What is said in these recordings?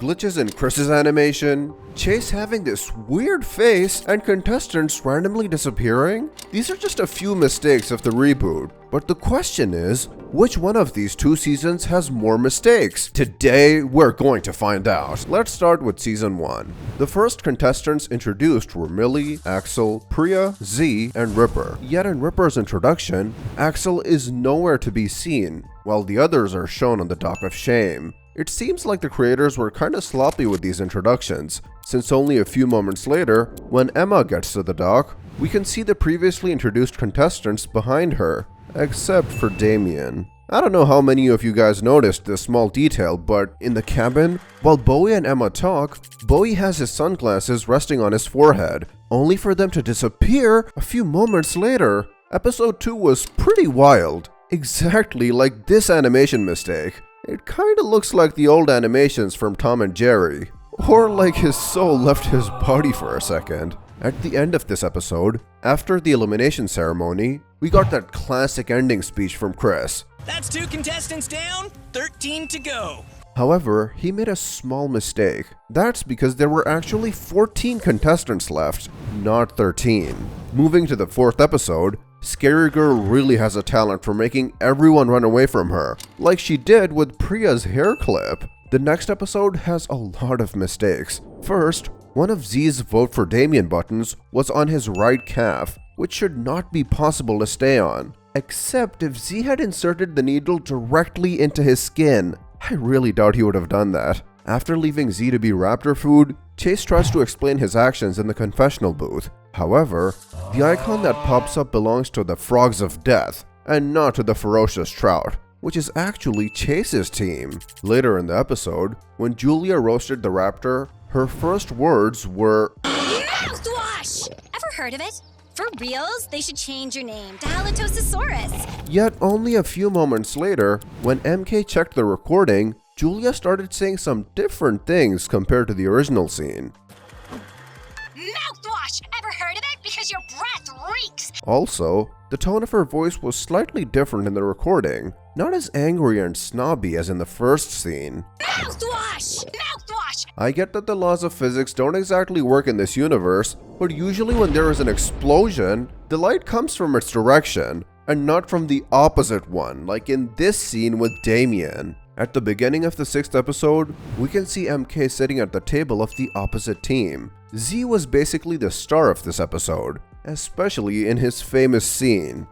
glitches in Chris's animation, Chase having this weird face, and contestants randomly disappearing? These are just a few mistakes of the reboot, but the question is, which one of these two seasons has more mistakes? Today, we're going to find out. Let's start with Season 1. The first contestants introduced were Millie, Axel, Priya, Z, and Ripper. Yet in Ripper's introduction, Axel is nowhere to be seen, while the others are shown on the dock of shame. It seems like the creators were kinda sloppy with these introductions, since only a few moments later, when Emma gets to the dock, we can see the previously introduced contestants behind her, except for Damien. I don't know how many of you guys noticed this small detail, but in the cabin, while Bowie and Emma talk, Bowie has his sunglasses resting on his forehead, only for them to disappear a few moments later. Episode 2 was pretty wild, exactly like this animation mistake. It kinda looks like the old animations from Tom and Jerry, or like his soul left his body for a second. At the end of this episode, after the elimination ceremony, we got that classic ending speech from Chris. That's 2 contestants down, 13 to go. However, he made a small mistake. That's because there were actually 14 contestants left, not 13. Moving to the 4th episode, Scary Girl really has a talent for making everyone run away from her, like she did with Priya's hair clip. The next episode has a lot of mistakes. First, one of Z's vote for Damien buttons was on his right calf, which should not be possible to stay on, except if Z had inserted the needle directly into his skin. I really doubt he would have done that. After leaving Z to be raptor food, Chase tries to explain his actions in the confessional booth. However, the icon that pops up belongs to the Frogs of Death, and not to the Ferocious Trout, which is actually Chase's team. Later in the episode, when Julia roasted the raptor, her first words were, "Mouthwash! Ever heard of it? For reals, they should change your name to Halitosaurus." Yet only a few moments later, when MK checked the recording, Julia started saying some different things compared to the original scene. "Mouthwash! Ever heard of it? Because your breath reeks." Also, the tone of her voice was slightly different in the recording, not as angry and snobby as in the first scene. "Mouthwash! Mouthwash!" I get that the laws of physics don't exactly work in this universe, but usually when there is an explosion, the light comes from its direction, and not from the opposite one, like in this scene with Damien. At the beginning of the 6th episode, we can see MK sitting at the table of the opposite team. Z was basically the star of this episode, especially in his famous scene.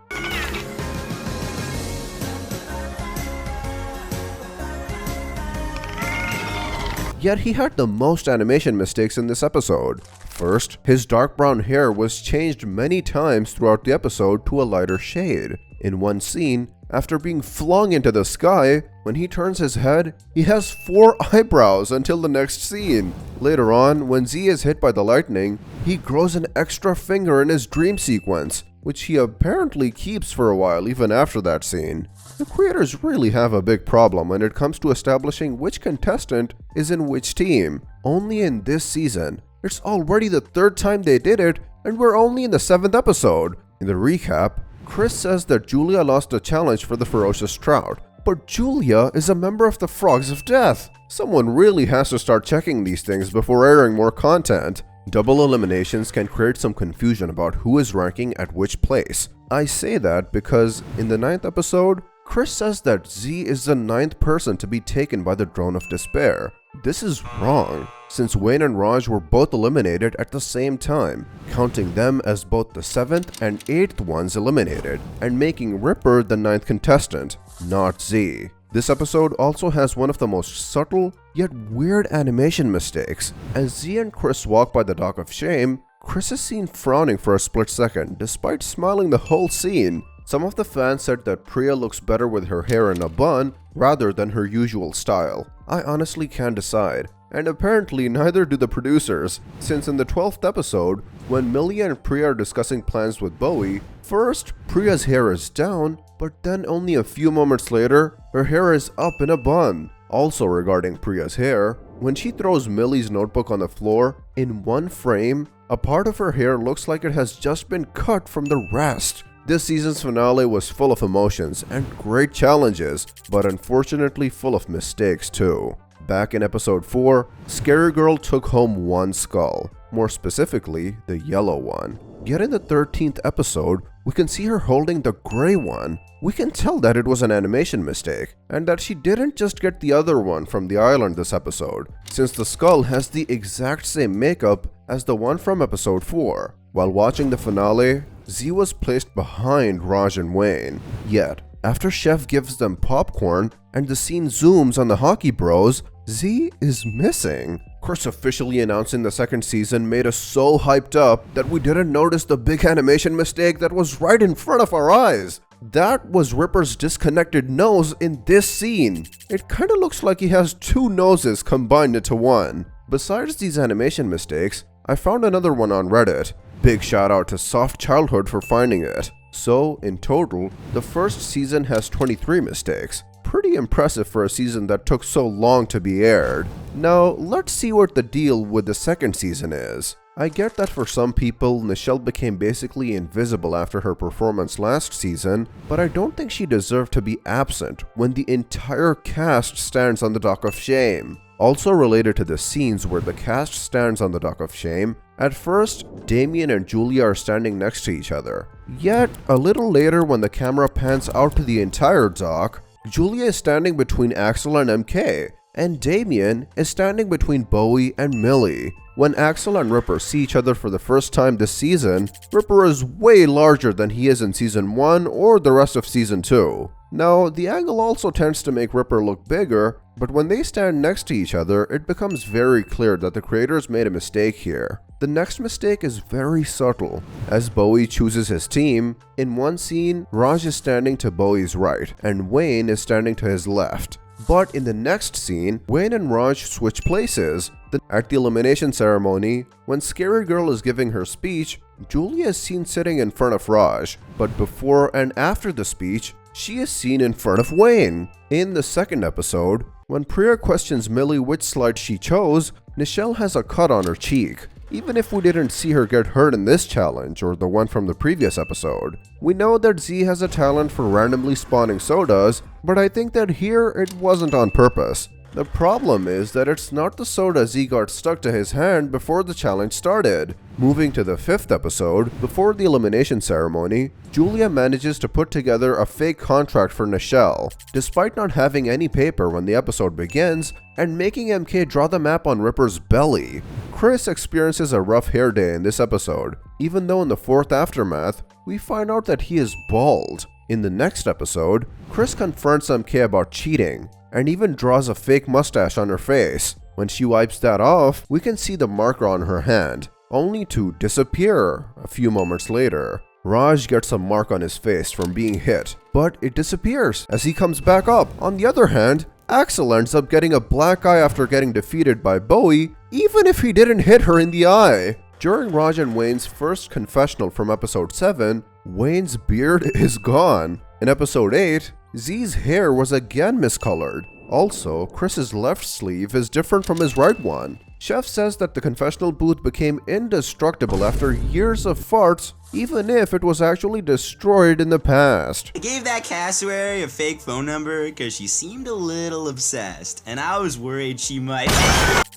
Yet he had the most animation mistakes in this episode. First, his dark brown hair was changed many times throughout the episode to a lighter shade. In one scene, after being flung into the sky, when he turns his head, he has 4 eyebrows until the next scene. Later on, when Z is hit by the lightning, he grows an extra finger in his dream sequence, which he apparently keeps for a while even after that scene. The creators really have a big problem when it comes to establishing which contestant is in which team. Only in this season, it's already the 3rd time they did it, and we're only in the 7th episode. In the recap, Chris says that Julia lost a challenge for the Ferocious Trout, but Julia is a member of the Frogs of Death. Someone really has to start checking these things before airing more content. Double eliminations can create some confusion about who is ranking at which place. I say that because in the 9th episode, Chris says that Z is the 9th person to be taken by the Drone of Despair. This is wrong, since Wayne and Raj were both eliminated at the same time, counting them as both the 7th and 8th ones eliminated, and making Ripper the 9th contestant, not Z. This episode also has one of the most subtle yet weird animation mistakes. As Z and Chris walk by the dock of shame, Chris is seen frowning for a split second despite smiling the whole scene. Some of the fans said that Priya looks better with her hair in a bun rather than her usual style. I honestly can't decide, and apparently neither do the producers, since in the 12th episode, when Millie and Priya are discussing plans with Bowie, first Priya's hair is down, but then only a few moments later, her hair is up in a bun. Also regarding Priya's hair, when she throws Millie's notebook on the floor, in one frame, a part of her hair looks like it has just been cut from the rest. This season's finale was full of emotions and great challenges, but unfortunately full of mistakes too. Back in episode 4, Scary Girl took home one skull, more specifically, the yellow one. Yet in the 13th episode, we can see her holding the gray one. We can tell that it was an animation mistake, and that she didn't just get the other one from the island this episode, since the skull has the exact same makeup as the one from episode 4. While watching the finale, Z was placed behind Raj and Wayne. Yet, after Chef gives them popcorn and the scene zooms on the hockey bros, Z is missing. Chris officially announcing the second season made us so hyped up that we didn't notice the big animation mistake that was right in front of our eyes. That was Ripper's disconnected nose in this scene. It kinda looks like he has two noses combined into one. Besides these animation mistakes, I found another one on Reddit. Big shout out to Soft Childhood for finding it. So, in total, the first season has 23 mistakes. Pretty impressive for a season that took so long to be aired. Now, let's see what the deal with the second season is. I get that for some people, Nichelle became basically invisible after her performance last season, but I don't think she deserved to be absent when the entire cast stands on the dock of shame. Also related to the scenes where the cast stands on the dock of shame, at first, Damien and Julia are standing next to each other. Yet, a little later when the camera pans out to the entire dock, Julia is standing between Axel and MK, and Damien is standing between Bowie and Millie. When Axel and Ripper see each other for the first time this season, Ripper is way larger than he is in season 1 or the rest of season 2. Now, the angle also tends to make Ripper look bigger, but when they stand next to each other, it becomes very clear that the creators made a mistake here. The next mistake is very subtle. As Bowie chooses his team, in one scene, Raj is standing to Bowie's right, and Wayne is standing to his left. But in the next scene, Wayne and Raj switch places. At the elimination ceremony, when Scary Girl is giving her speech, Julia is seen sitting in front of Raj, but before and after the speech, she is seen in front of Wayne. In the second episode, when Priya questions Millie which slide she chose, Nichelle has a cut on her cheek. Even if we didn't see her get hurt in this challenge or the one from the previous episode. We know that Z has a talent for randomly spawning sodas, but I think that here it wasn't on purpose. The problem is that it's not the soda Z got stuck to his hand before the challenge started. Moving to the 5th episode, before the elimination ceremony, Julia manages to put together a fake contract for Nichelle, despite not having any paper when the episode begins, and making MK draw the map on Ripper's belly. Chris experiences a rough hair day in this episode, even though in the 4th aftermath, we find out that he is bald. In the next episode, Chris confronts MK about cheating, and even draws a fake mustache on her face. When she wipes that off, we can see the marker on her hand, only to disappear a few moments later. Raj gets a mark on his face from being hit, but it disappears as he comes back up. On the other hand, Axel ends up getting a black eye after getting defeated by Bowie, even if he didn't hit her in the eye. During Raj and Wayne's first confessional from episode 7, Wayne's beard is gone. In episode 8, Z's hair was again miscolored. Also, Chris's left sleeve is different from his right one. Chef says that the confessional booth became indestructible after years of farts, even if it was actually destroyed in the past. I gave that cassowary a fake phone number because she seemed a little obsessed, and I was worried she might.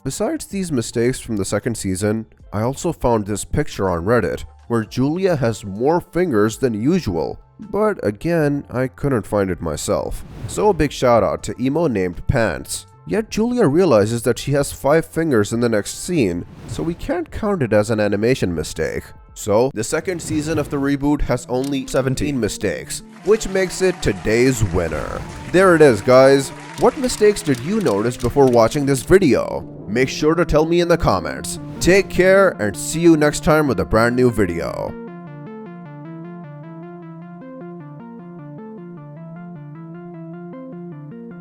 Besides these mistakes from the second season, I also found this picture on Reddit, where Julia has more fingers than usual. But again, I couldn't find it myself. So a big shout out to emo named Pants. Yet Julia realizes that she has 5 fingers in the next scene, so we can't count it as an animation mistake. So, the second season of the reboot has only 17 mistakes, which makes it today's winner. There it is, guys. What mistakes did you notice before watching this video? Make sure to tell me in the comments. Take care and see you next time with a brand new video.